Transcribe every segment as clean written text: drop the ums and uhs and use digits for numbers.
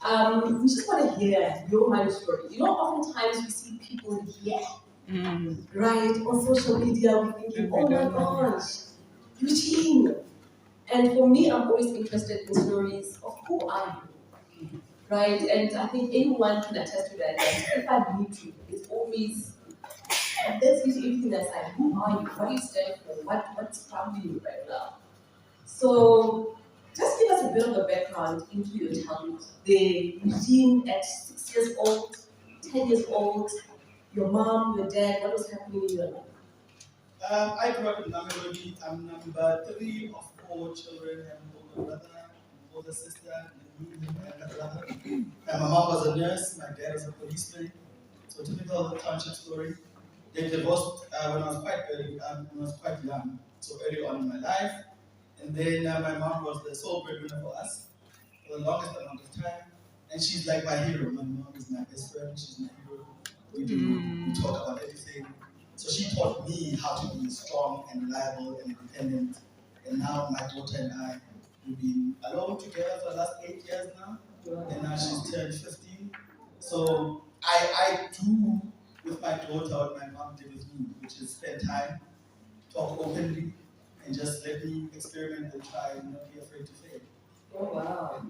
We just want to hear your money story. You know, oftentimes we see people here, right, on social media, we're thinking, oh my gosh, Eugene. And for me, I'm always interested in stories of who are you, right? And I think anyone can attest to that. That if I meet you, it's always, let's use everything aside. Who are you? What do you stand for? What's troubling you right now? So just give us a bit of a background into your childhood. The routine at 6 years old, 10 years old, your mom, your dad, what was happening in your life? I grew up in Mamelodi. I'm number three of four children. I have an older brother, an older sister, and me, and my younger brother. And my mom was a nurse, my dad was a policeman. So typical township story. They divorced when I was quite early, when I was quite young, so early on in my life. And then my mom was the sole breadwinner for us for the longest amount of time. And she's like my hero. My mom is my best friend. She's my hero. We talk about everything. So she taught me how to be strong and reliable and independent. And now my daughter and I, we've been alone together for the last 8 years now. And now she's turned 15. So I do with my daughter what my mom did with me, which is spend time, talk openly, and just let me experiment and try and not be afraid to fail. Oh, wow.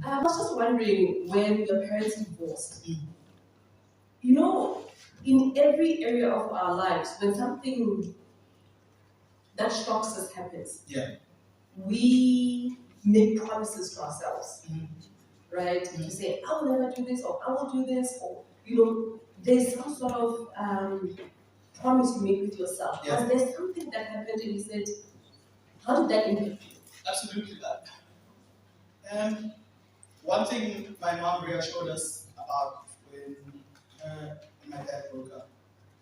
I was just wondering when your parents divorced. You know, in every area of our lives, when something that shocks us happens, we make promises to ourselves, right? To say, I will never do this, or I will do this, or, you know, there's some sort of promise you make with yourself. Was there something that happened and you said, how did that impact you? Absolutely that. One thing my mom reassured us about when her and my dad broke up,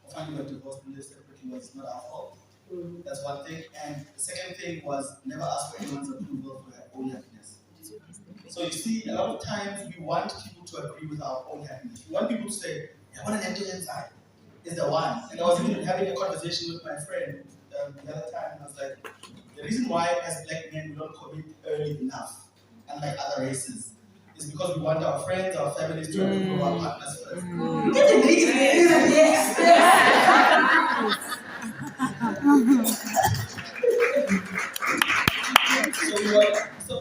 or finally got divorced and lived separately, was not our fault. That's one thing. And the second thing was never ask for anyone's approval for her own happiness. So you see, a lot of times we want people to agree with our own happiness. We want people to say, I want an empty inside. Is the one. And I was even having a conversation with my friend the other time, and I was like, the reason why as black men we don't commit early enough, unlike other races, is because we want our friends, our families to approve of our partners first. Get the reason. Yes. So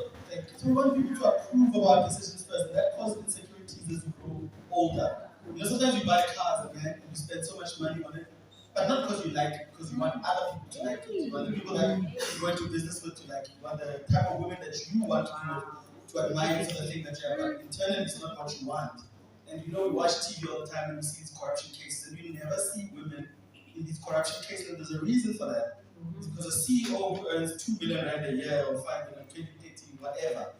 we want people to approve of our decisions first, and that causes insecurities as we grow older. You know, sometimes you buy cars, man, and you spend so much money on it, but not because you like it, because you want other people to like it. You want the people that you go into business with to like it. You want the type of women that you want to admire for the thing that you have. But internally, it's not what you want. And you know, we watch TV all the time and we see these corruption cases, and we never see women in these corruption cases, and there's a reason for that. It's because a CEO who earns 2 billion rand a year or 5 billion, 20, 30, whatever,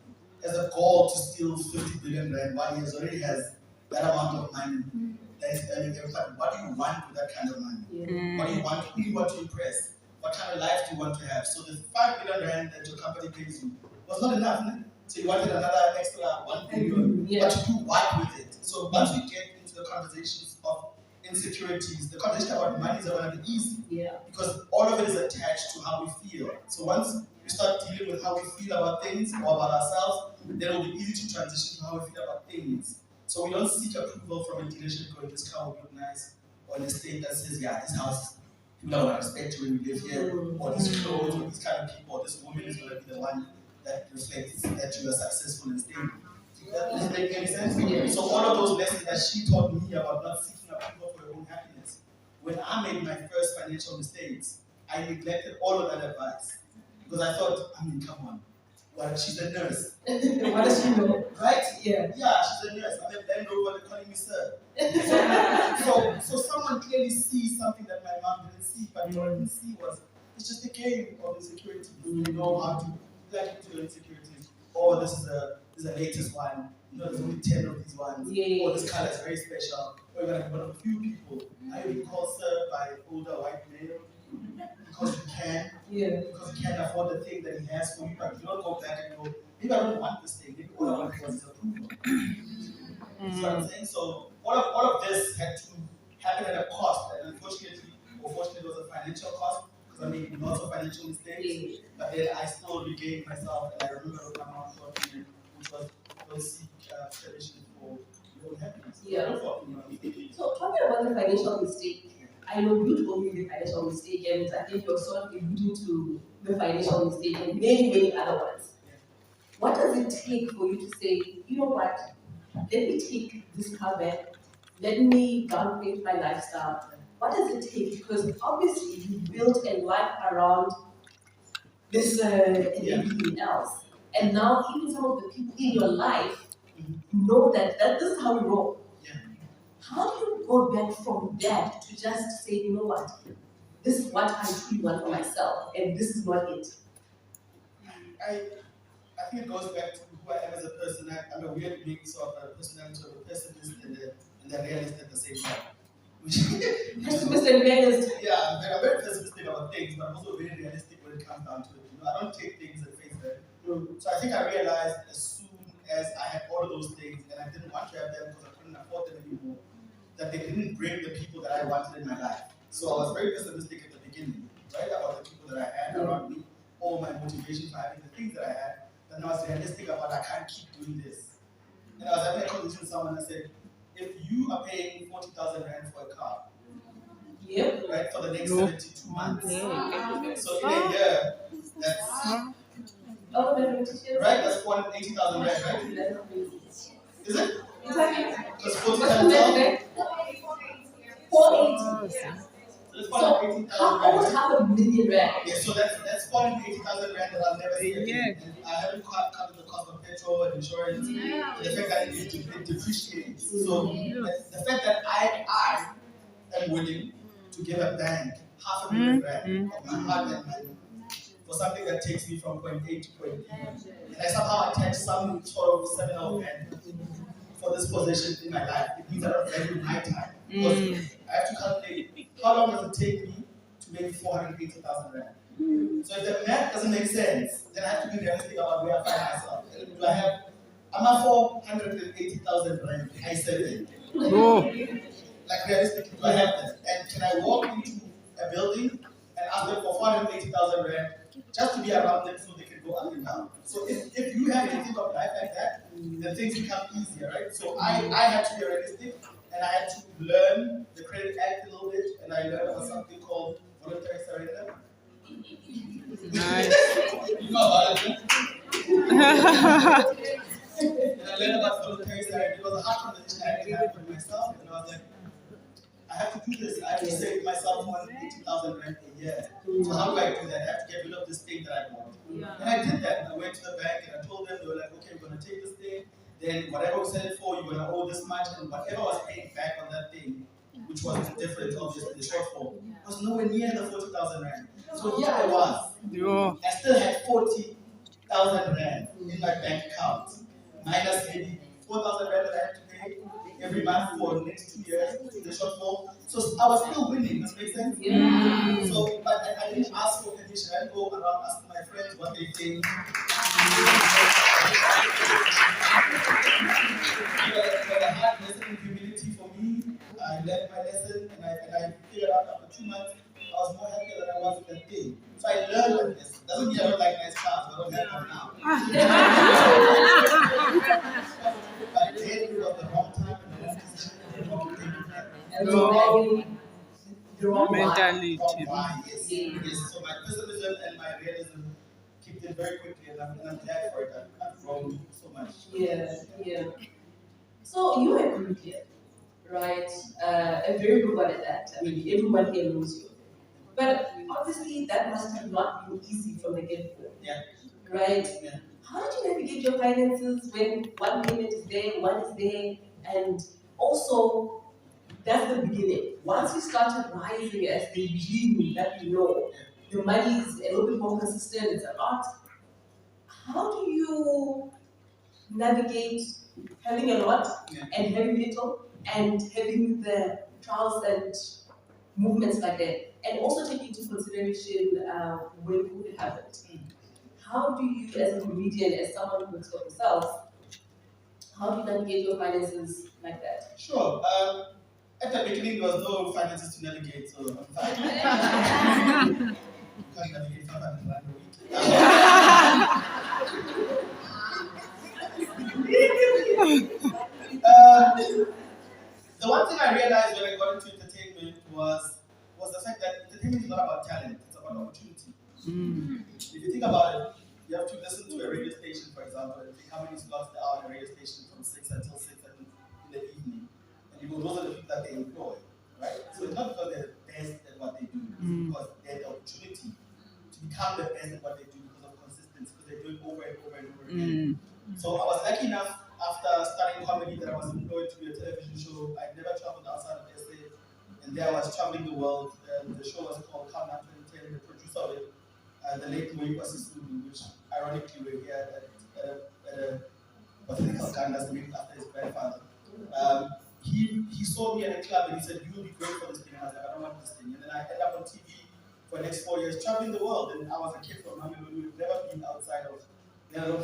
has a goal to steal 50 billion rand while he already has that amount of money that is earning every time. What do you want with that kind of money? What do you want? Who do you want to impress? What kind of life do you want to have? So the 5 billion rand that your company pays you was not enough, né? So you wanted another extra 1 billion. But you do what with it? So once we get into the conversations of insecurities, the conversation about money is going to be easy. Because all of it is attached to how we feel. So once we start dealing with how we feel about things or about ourselves, then it will be easy to transition to how we feel about things. So we don't seek approval from a dealership going, this car will look nice, or an estate that says, yeah, this house, people are going to respect you when you live here, or these clothes, or this kind of people, or this woman is going to be the one that reflects that you are successful and stable. Does that make any sense? So all of those lessons that she taught me about not seeking approval for your own happiness, when I made my first financial mistakes, I neglected all of that advice. Because I thought, I mean, come on. Well, she's a nurse. What does she know? Right? Yeah, she's a nurse. I'm a Land Rover, they're calling me sir. So someone clearly sees something that my mom didn't see, but what I didn't see was, it's just a game of insecurity. You know how to plug into your insecurities. Oh, this is the latest one. You know, there's only 10 of these ones. Oh, this color is very special. Or you're going to be one of a few people. I will be called sir by an older white male. Because you can, because you can't afford the thing that he has for you, but you don't go back and go, maybe I don't want this thing, maybe all I want was his approval. You see what I'm saying? So all of this had to happen at a cost, and unfortunately, or fortunately, it was a financial cost, because I made lots of financial mistakes, but then I still regained myself, and I remember what my mom taught me, which was don't seek tradition for your own happiness. Yeah. So talking about the financial mistake, I know you told me the financial mistake, and I think you're sort of alluding to the financial mistake and many other ones. What does it take for you to say, you know what, let me take this car back, let me downgrade my lifestyle? What does it take? Because obviously you built a life around this and everything else. And now even some of the people in your life know that this is how we roll. How do you go back from that to just say, you know what, this is what I truly want for myself, and this is not it? I think it goes back to who I am as a person. I'm a weird mix of a personality of a pessimist and a realist at the same time. Pessimist and realist. Yeah, I'm very pessimistic about things, but I'm also very realistic when it comes down to it. I don't take things at face value. So I think I realized as soon as I had all of those things and I didn't want to have them because I couldn't afford them anymore, that they didn't bring the people that I wanted in my life. So I was very pessimistic at the beginning, right, about the people that I had around me, all my motivation for having the things that I had. Then I was realistic about I can't keep doing this. And I was having a conversation with someone and I said, if you are paying 40,000 rand for a car, right, for the next 72 months, so in a year, that's right, that's 480,000 rand, right? Is it? Because 40 times 12? 480. So almost half a million rand. Yeah, so that's 480,000 rand that I'll never see again. And I haven't covered the cost of petrol and insurance, and the fact that it depreciates. So the fact that I am willing to give a bank half a million rand of my hard-earned money for something that takes me from point A to point B, and I somehow attach some sort of seminal rand for this position in my life, it means I don't value my time. Because I have to calculate how long does it take me to make 480,000 rand. So if the math doesn't make sense, then I have to be realistic about where I find myself. Do I have, am I 480,000 rand? I said it. Like realistically, do I have that? And can I walk into a building and ask them for 480,000 rand just to be around them so they can go up and down? So if you have anything of life like that, then things become easier, right? So I had to be realistic, and I had to learn the Credit Act a little bit, and I learned about something called voluntary surrender. Nice. You know about it, and I learned about voluntary surrender. It was a hard conversation I had to have with myself, and I was like, I have to do this. I have to save myself 180,000 rand a year. So how do I do that? I have to get rid of this thing that I want. And I did that. I went to the bank and I told them, they were like, okay, we're going to take this thing. Then whatever we sell it for, you're going to owe this much. And whatever I was paying back on that thing, which was the difference, obviously, the shortfall, was nowhere near the 40,000 rand. So here I was. I still had 40,000 rand in my bank account, minus maybe 4,000 rand that I had to pay every month for the next 2 years, the shortfall. So I was still winning, does that make sense? So, but I didn't ask for permission. I didn't go around asking my friends what they think. But a hard lesson in humility for me. I learned my lesson, and I figured out after 2 months, I was more happier than I was with that day. So I learned like this. Doesn't mean I don't like nice cars, I don't have them now. But it was the wrong time and the wrong decision and the wrong thing. And the wrong mentality. Yes. So my pessimism and my realism kicked in very quickly, and I'm glad for it. I've grown so much. Yeah. So you're a good kid, right? A very good one at that. I mean, everyone here knows you. But obviously, that must have not been easy from the get-go. Right? Yeah. How did you navigate your finances when one payment is there, one is there, and also that's the beginning. Once you started rising as the gene that you know, the money is a little bit more consistent, it's a lot. How do you navigate having a lot and having little, and having the trials and movements like that, and also take into consideration when COVID happened? How do you, as a comedian, as someone who works for himself, how do you navigate your finances like that? Sure. At the beginning, there was no finances to navigate, so I'm fine. You can't navigate 500 rand a week. The one thing I realized when I got into entertainment was the fact that entertainment is not about talent; it's about opportunity. If you think about it, you have to listen to a radio station, for example, and think how many slots there are on a radio station from 6 until 6 in the evening. And you go, those are the people that they employ, right? So it's not because they're the best at what they do, it's because they had the opportunity to become the best at what they do because of consistency, because they do it over and over and over again. So I was lucky enough after studying comedy that I was employed to do a television show. I never traveled outside of SA, and there I was traveling the world. The show was called Come Now 2010. The producer of it, the late Moikwasisulu, which ironically we're here at a botanical garden that's named after his grandfather. He saw me at a club and he said, "You will be great for this thing." And I was like, "I don't want this thing." And then I ended up on TV for the next 4 years, traveling the world. And I was a kid from Mamelodi who had never been outside of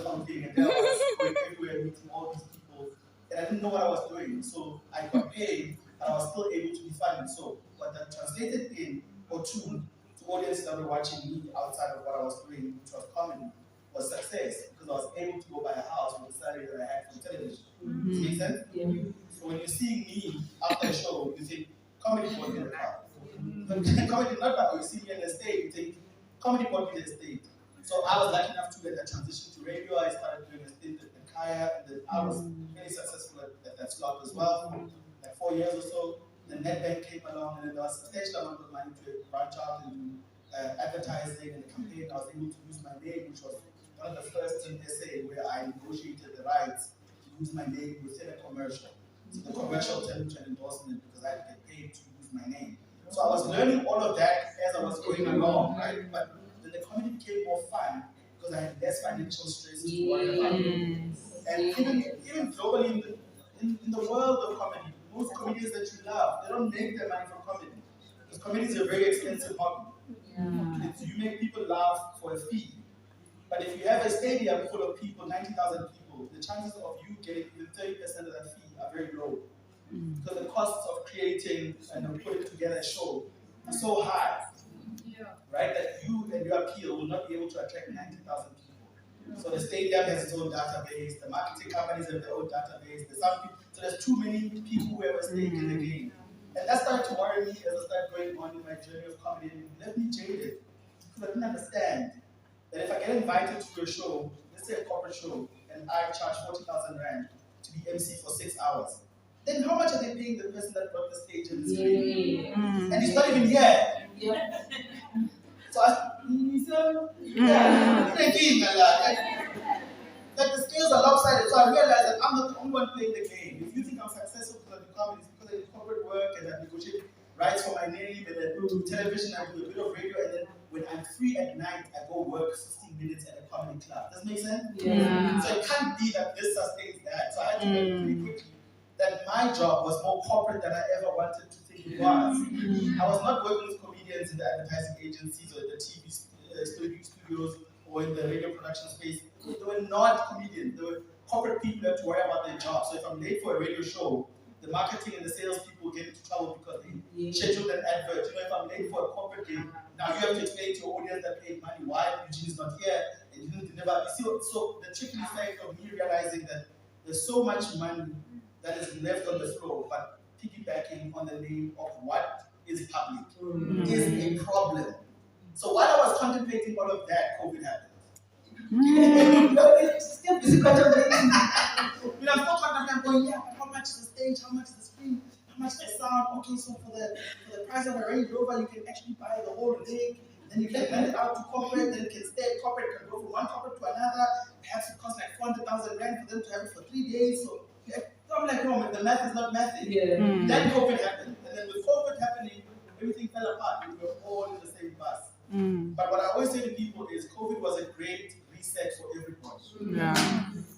something, and then I was going everywhere meeting all these people, and I didn't know what I was doing. So I got paid, and I was still able to be funny. So what that translated in or to audiences that were watching me outside of what I was doing, which was comedy, was success because I was able to go buy a house with the salary that I had from television. Does it make sense? Yeah. So when you see me after a show, you think comedy bought me the car. But comedy not that you see me on the stage, you think comedy bought me the stage. So I was lucky enough to get that transition to radio. I started doing a stint at Kaya, and then I was very successful at that slot as well for like 4 years or so. Then NetBank came along, and then there was a substantial amount of money to branch out and do advertising and the campaign. I was able to use my name, which was one of the first in SA where I negotiated the rights to use my name within a commercial. So the commercial turned into an endorsement because I had to get paid to use my name. So I was learning all of that as I was going along, right? But then the comedy became more fun because I had less financial stress to worry about. And even globally in the world of comedy, most comedians that you love, they don't make their money from comedy. Because comedy is a very expensive hobby. You make people laugh for a fee. But if you have a stadium full of people, 90,000 people, the chances of you getting even 30% of that fee are very low. Because the costs of creating and putting together a show are so high, right, that you and your appeal will not be able to attract 90,000 people. So the stadium has its own database, the marketing companies have their own database, so there's too many people who have a stake in the game. And that started to worry me as I started going on in my journey of comedy, and it left me jaded. Because I didn't understand that if I get invited to a show, let's say a corporate show, and I charge 40,000 Rand to be MC for 6 hours, then how much are they paying the person that brought the stage and the screen? And he's not even here. So that the scales are lopsided. So I realized that I'm not the only one playing the game. If you think I'm successful because I do comedy, it's because I do corporate work and I negotiate rights for my name and I do television, I do a bit of radio, and then when I'm free at night, I go work 15 minutes at a comedy club. Does that make sense? Yeah. So it can't be that this sustains that. So I had to learn pretty quickly that my job was more corporate than I ever wanted to think it was. I was not working with comedians in the advertising agencies or the TV studios or in the radio production space. They were not comedians. They were corporate people who had to worry about their job. So if I'm late for a radio show, the marketing and the sales people get into trouble because they scheduled an advert. You know, if I'm late for a corporate game, now you have to explain to your audience that paid money why Eugene is not here and you didn't deliver. You see, so the tricky effect of me realizing that there's so much money that is left on the floor, but piggybacking on the name of what is public is a problem. So while I was contemplating all of that, COVID happened. It's still contemplating. I'm still contemplating, going, yeah, but how much is the stage? How much is the screen? How much is the sound? Okay, so for the price of a Range Rover, you can actually buy the whole rig. Then you can rent it out to corporate, then it can stay at corporate, can go from one corporate to another. Perhaps it costs like 400,000 Rand for them to have it for 3 days. So I'm like, no, the math is not mathing. Then COVID happened. And then with COVID happening, everything fell apart. We were all in the same bus. But what I always say to people is COVID was a great reset for everybody.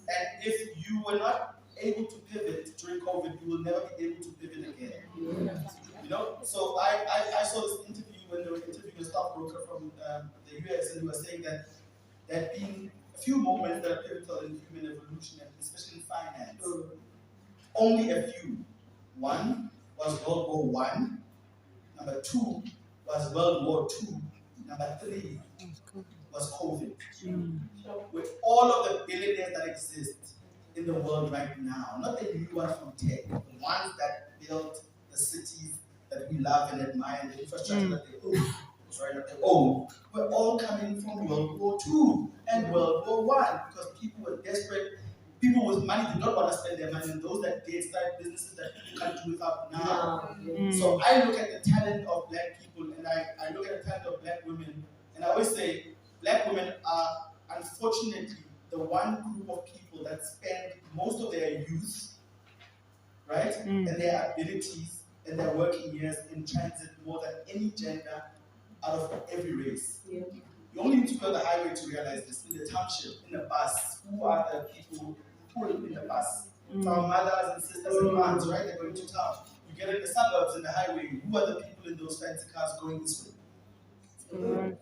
And if you were not able to pivot during COVID, you will never be able to pivot again. You know? So I saw this interview when they were interviewing a stockbroker from the US, and they were saying that there had been a few moments that are pivotal in human evolution, and especially in finance. Only a few. One was World War One. Number two was World War II. Number three was COVID. With all of the billionaires that exist, in the world right now. Not the new ones from tech, the ones that built the cities that we love and admire, and the infrastructure that they own. Sorry, not they own. We're all coming from World War II and World War One because people were desperate. People with money did not want to spend their money, and those that did start businesses that people can't do without now. So I look at the talent of black people, and I look at the talent of black women, and I always say black women are unfortunately the one group of people that spend most of their youth, right, and their abilities and their working years in transit more than any gender out of every race. You only need to go to the highway to realize this. In the township, in the bus, who are the people who pull in the bus? It's our mothers and sisters and aunts, right? They're going to town. You get in the suburbs, in the highway, who are the people in those fancy cars going this way?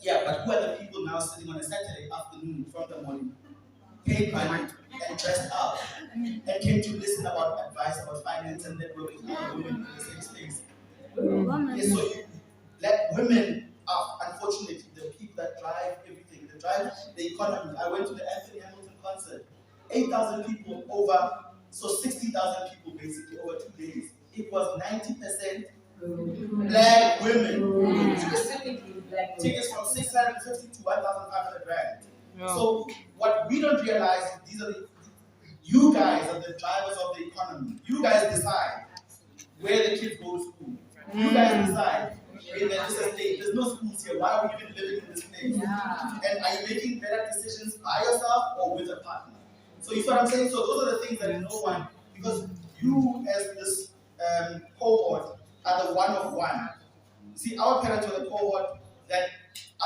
Yeah, but who are the people now sitting on a Saturday afternoon from the morning, paid money and dressed up, and came to listen about advice about finance and networking with other women in the same space? Yes, so black women are unfortunately the people that drive everything, they drive the economy. I went to the Anthony Hamilton concert, 8,000 people over, so 60,000 people basically over 2 days. It was 90% black women. Specifically black women. Tickets from 650 to 1,500 rand. So what we don't realize is these are you guys are the drivers of the economy. You guys decide where the kids go to school. You guys decide. There's no schools here. Why are we even living in this place? And are you making better decisions by yourself or with a partner? So you see what I'm saying? So those are the things that no one, because you as this cohort are the one of one. See, our parents were the cohort that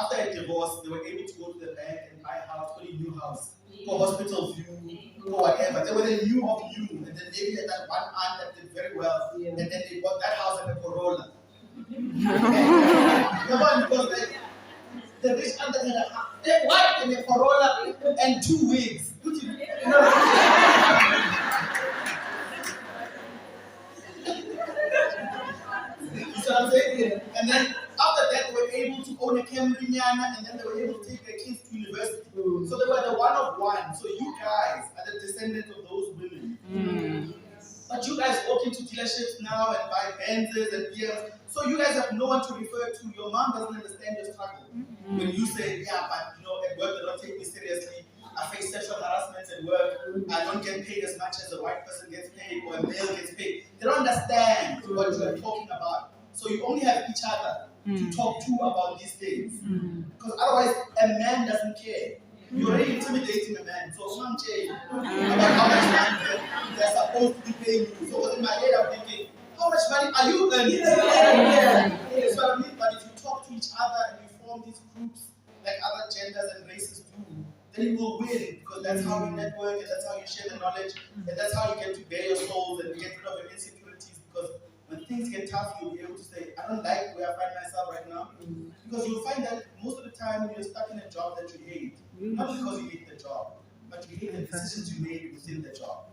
after a divorce, they were able to go to the bank and buy a house, put a new house, for hospital view, or whatever. They were the new of you, and then maybe they had one aunt that did very well, and then they bought that house and a Corolla. Come on, because the rich aunt that had a house, their wife and a Corolla and 2 wigs. You see what I'm saying? And then after that, they were able to own a Cambriana, and then they were able to take their kids to university. So they were the one of one. So you guys are the descendants of those women. But you guys walk into dealerships now and buy Benzes and BMs. So you guys have no one to refer to. Your mom doesn't understand your struggle. When you say, yeah, but at work they don't take me seriously. I face sexual harassment at work. I don't get paid as much as a white person gets paid or a male gets paid. They don't understand what you are talking about. So you only have each other to talk to about these things. Because otherwise, a man doesn't care. You're already intimidating a man. So I'm saying about how much money they're supposed to be paying you. So in my head, I'm thinking, how much money are you earning? That's what I mean. But if you talk to each other and you form these groups like other genders and races do, then you will win, because that's how you network, and that's how you share the knowledge, and that's how you get to bear your souls and get rid of your insecurities. Because when things get tough, you'll be able to say, I don't like where I find myself right now. Because you'll find that most of the time you're stuck in a job that you hate. Not because you hate the job, but you hate the decisions you made within the job.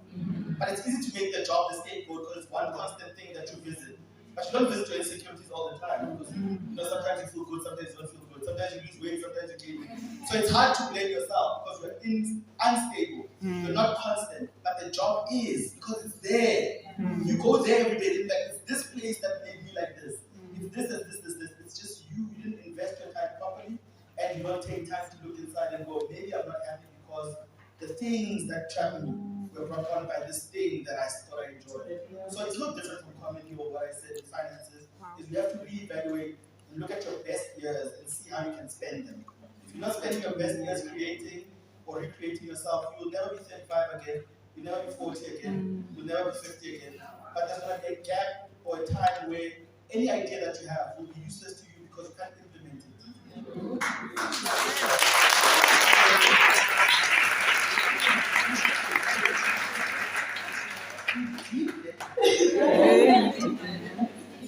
But it's easy to make the job the scapegoat because it's one constant thing that you visit. But you don't visit your insecurities all the time. Because sometimes you feel good, sometimes you don't feel good. Sometimes you lose weight, sometimes you gain weight. So it's hard to blame yourself because you're unstable. You're not constant. But the job is, because it's there. You go there every day, like, it's this place that made me like this. It's this. It's just you. You didn't invest your time properly, and you don't take time to look inside and go, maybe I'm not happy because the things that trap me were brought on by this thing that I thought I enjoyed. So it's not different from comedy or what I said in finances. Is you have to reevaluate and look at your best years and see how you can spend them. If you're not spending your best years creating or recreating yourself, you will never be 35 again. You'll never be 40 again. You'll never be 50 again. But there's going to be a gap or a time where any idea that you have will be useless to you because you can't implement it.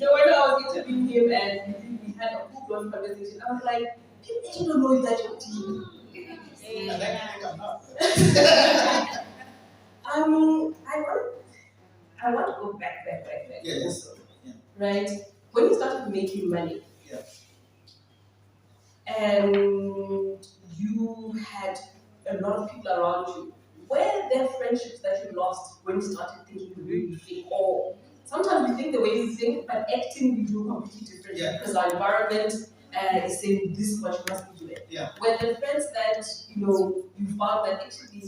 When I was interviewing him and we had a full-blown conversation, I was like, people actually don't know that you're deep. And then I think I'm not. I want to go back. Yes. Right? When you started making money, Yeah. and you had a lot of people around you where there are friendships that you lost when you started thinking the way you think, or sometimes we think the way you think, but acting we do completely different because our environment is saying this is what you must be doing. When the friends that you found that actually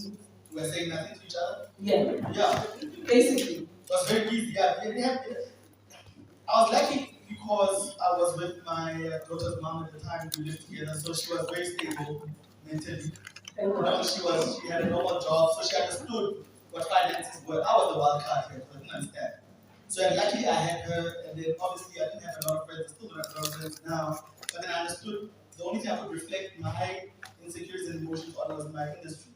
we're saying nothing to each other. Yeah. Basically. It was very easy. I was lucky because I was with my daughter's mom at the time. We lived together, so she was very stable mentally. She had a normal job, so she understood what finances were. I was the wild card here, so I didn't understand. So luckily I had her, and then obviously I didn't have a lot of friends. I still don't have a lot of friends now. But then I understood the only thing I could reflect my insecurities and emotions on was my industry.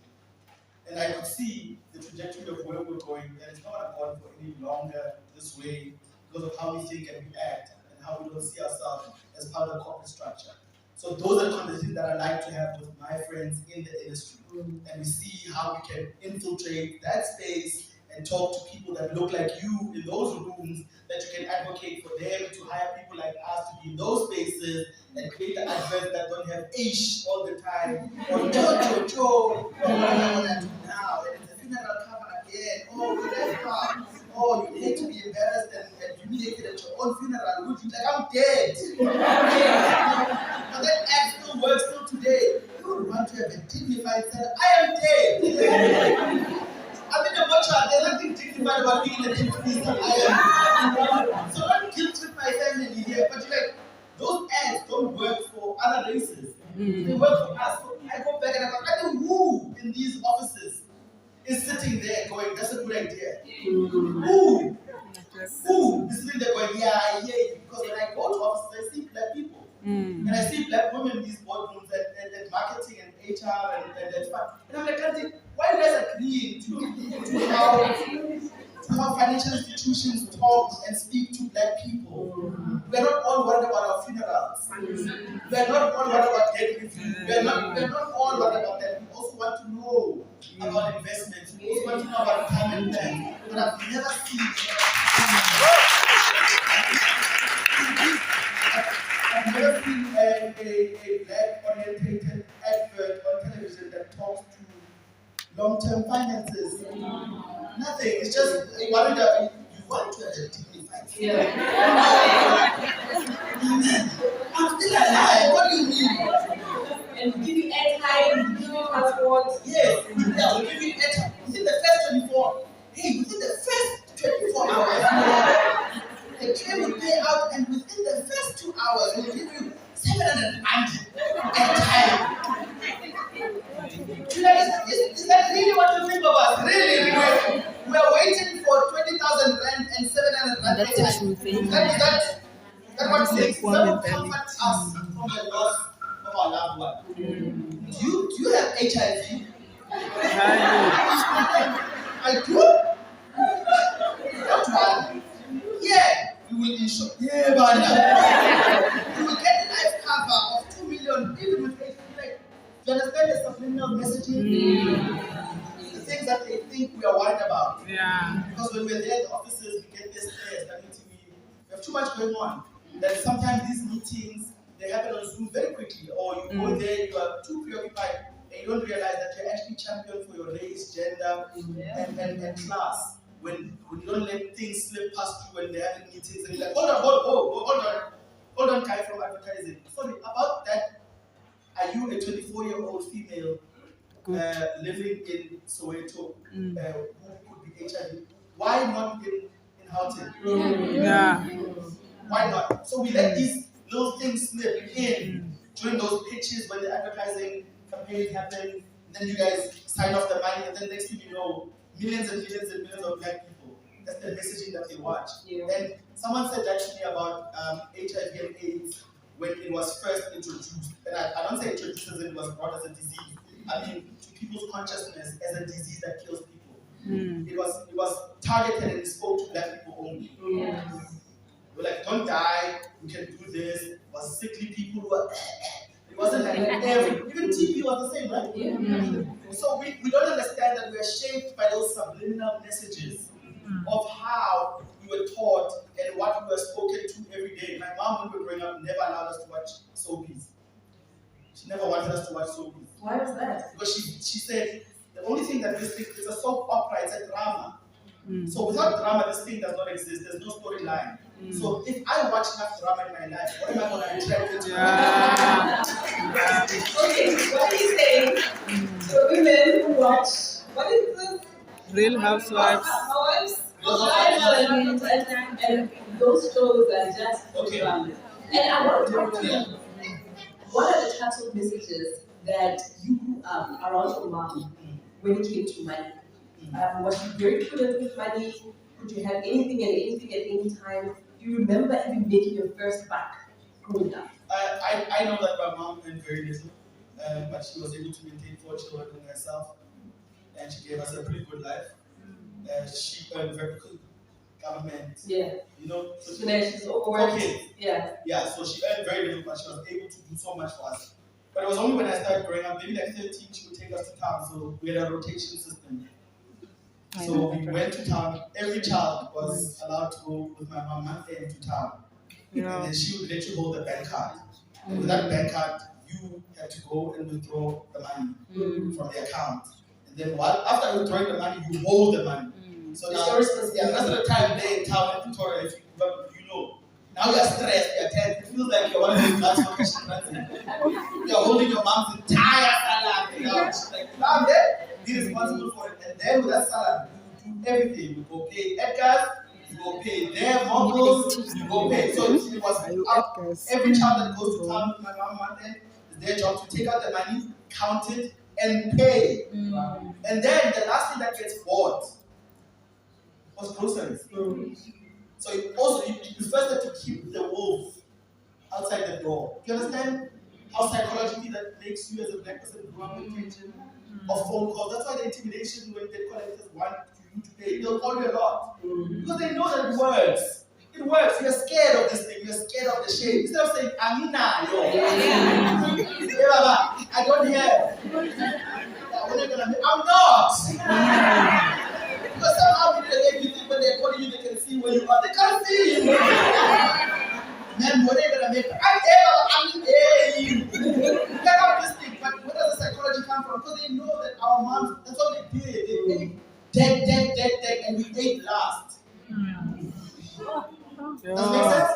And I could see the trajectory of where we're going, and it's not going to go on for any longer this way because of how we think and we act and how we don't see ourselves as part of the corporate structure. So those are the conversations that I like to have with my friends in the industry. And we see how we can infiltrate that space and talk to people that look like you in those rooms, that you can advocate for them to hire people like us to be in those spaces and create the adverts that don't have ish all the time, or cho, now, and it's a funeral cover again, oh, you hate to be embarrassed and humiliated at your own funeral, would you like, I'm dead. But that act still works till today. You would want to have a dignified self. I am dead. I'm in a mortuary. There's nothing dignified about being an influencer. I am. So don't guilt trip my family here. But those ads don't work for other races. They work for us. So I go back and I go, I don't know who in these offices is sitting there going, that's a good idea. Who is sitting there going, yeah, I hear you. Because when I go to offices, I see black people. And I see black women in these boardrooms and marketing and HR and fun. And I'm like, Auntie, why are you guys agreeing to how financial institutions talk and speak to black people? We're not all worried about our funerals. We're not all worried about debt review. We're not all worried about that. We also want to know about investments. We also want to know about retirement plans. But I've never seen a black-orientated advert on television that talks to long-term finances. Nothing. It's just you want to have a dignified. I'm still alive. What do you mean? And we give you airtime, we give you transport. Yes, we give you airtime. Within the first 24. Within the first 24 hours. The train will pay out, and within the first 2 hours, we'll give you 700 airtime. Is that really what you think of us? Really? We are waiting for 20,000 rand and 700 rand. That's a true thing. That what makes that comfort us from the loss of our loved one. Do you have HIV? I do. What one? Yeah. You will insure. Yeah, but you will get a life cover of 2 million even with HIV. Do you understand the subliminal messaging? The things that they think we are worried about. Yeah. Because when we're there at the offices, we get this stress. We have too much going on. That sometimes these meetings, they happen on Zoom very quickly. Or you go there, you are too preoccupied, and you don't realize that you're actually champion for your race, gender, and class. When you don't let things slip past you when they're having meetings, and you're like, hold on, Kai from advertising. Sorry, about that. Are you a 24-year-old female living in Soweto who could be HIV? Why not in Houghton? Yeah. Why not? So we let these little things slip in during those pitches when the advertising campaigns happen. Then you guys sign off the money, and then next thing you know, millions and millions and millions of black people. That's the messaging that they watch. Yeah. And someone said that to me about HIV and AIDS when it was first introduced. And I don't say introduced as it was brought as a disease. I mean, to people's consciousness as a disease that kills people. It was targeted and it spoke to black people only. We're like, don't die, we can do this. It was sickly people who were it wasn't like even TB was the same, right? Yeah. So we don't understand that we are shaped by those subliminal messages of how we were taught and what we were spoken to every day. My mom, when we were growing up, never allowed us to watch soapies. She never wanted us to watch soapies. Why was that? Because she said the only thing that this thing So without drama, this thing does not exist. There's no storyline. So if I watch enough drama in my life, what am I going to attract into? Okay, what are you saying to women who watch? What is this? Real Housewives. And those shows are just drama. And I want to talk to you. What are the types of messages that you grew up around your mom when it came to money? Was she very prudent with money? Could you have anything and anything at any time? Do you remember even making your first buck growing up? I know that my mom earned very little, but she was able to maintain 4 children herself, and she gave us a pretty good life. She earned very good government. Yeah. You know, so she's overworked. Yeah. Yeah, so she earned very little, but she was able to do so much for us. But it was only when I started growing up, maybe like 13, she would take us to town, so we had a rotation system. So we went to town. Every child was allowed to go with my mom month end to town. And then she would let you hold the bank card. And with that bank card, you had to go and withdraw the money from the account. And then after withdrawing the money, you hold the money. So now, the rest of the time there in town in Victoria, if you know, now you're stressed, you're tense. It feels like you're one of those last vacation dancing. You're holding your mom's entire salad. You know, she's like, I'm there. Be responsible for it, and then with that salary, you do everything. You go pay Edgar's, you go pay their mobiles, you go pay. So it was every child that goes to town with my mom one day, it's their job to take out the money, count it, and pay. And then the last thing that gets bought was groceries. So you first have to keep the wolf outside the door. Do you understand how psychologically that makes you as a black person grow up with tension? Of phone calls. That's why the intimidation when debt collectors want you to pay, they'll call you a lot. Because they know that it works. It works. You're scared of this thing. You're scared of the shame. Instead of saying, Amina, yo. I don't hear. I'm not. Because somehow you think when they're calling you, they can see where you are. They can't see you. Man, what are you going to make? I'm this thing. But where does the psychology come from? Because they know that our moms, that's what they did. They paid debt, and we ate last. Does that make sense?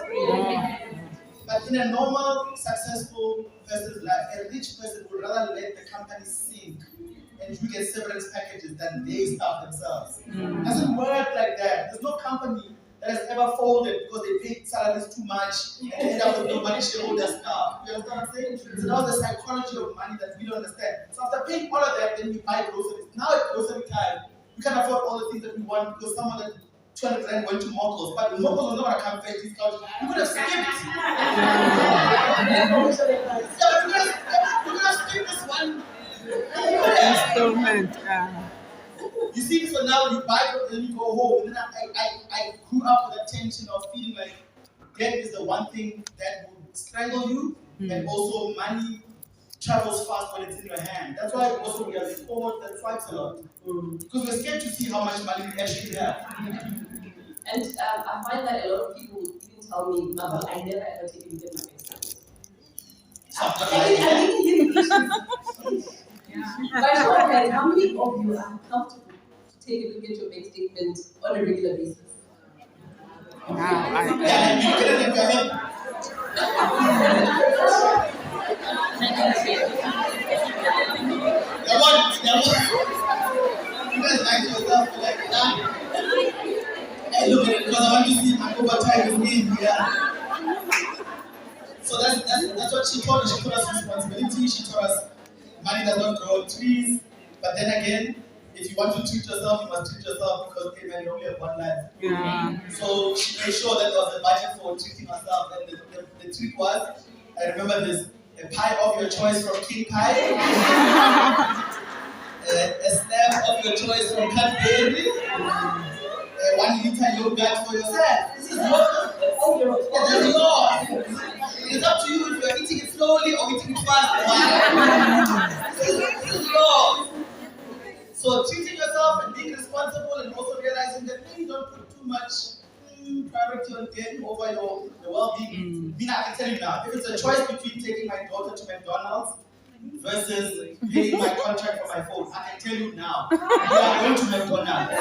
But in a normal, successful person's life, a rich person would rather let the company sink and you get severance packages than they starve themselves. It doesn't work like that. There's no company that has ever folded because they paid salaries too much and they end up with no money shareholder stuff. You understand what I'm saying? So that was the psychology of money that we don't understand. So after paying all of that, then we buy groceries. Now at grocery time, we can't afford all the things that we want because someone that 200 rand went to Moko's, but Moko's was not a campaign discount. We could have skipped. We could have skipped this one. Installment. You see, so now you buy it and you go home. And then I grew up with that tension of feeling like debt is the one thing that would strangle you, and also money travels fast when it's in your hand. That's why also we are forward that fights a lot. Because we're scared to see how much money we actually have. And I find that a lot of people even tell me, Mama, I never ever take a look at my bank statement. I think By show of hands, how many of you are comfortable to take a look at your bank statement on a regular basis? You guys like yourself like that? Hey, look at it because I want to see my overtime with me. Yeah. So that's what she taught us. She taught us responsibility. She taught us money does not grow on trees. But then again, if you want to treat yourself, you must treat yourself because hey man, you only have one life. So she made sure that there was a budget for treating herself. And the trick was, I remember this, a pie of your choice from King Pie. A stamp of your choice from Cadbury, 1 liter yogurt for yourself. This is yours. It's up to you if you're eating it slowly or eating it fast. This is yours. So treating yourself and being responsible and also realizing that you don't put too much priority on getting over your well-being. I can tell you now, if it's a choice between taking my daughter to McDonald's versus paying my contract for my phone, I can tell you now, we are going to McDonald's.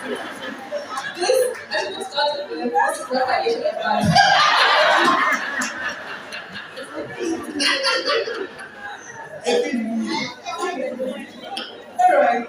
This, I should have started with this is what I should have done. Every new year. All right.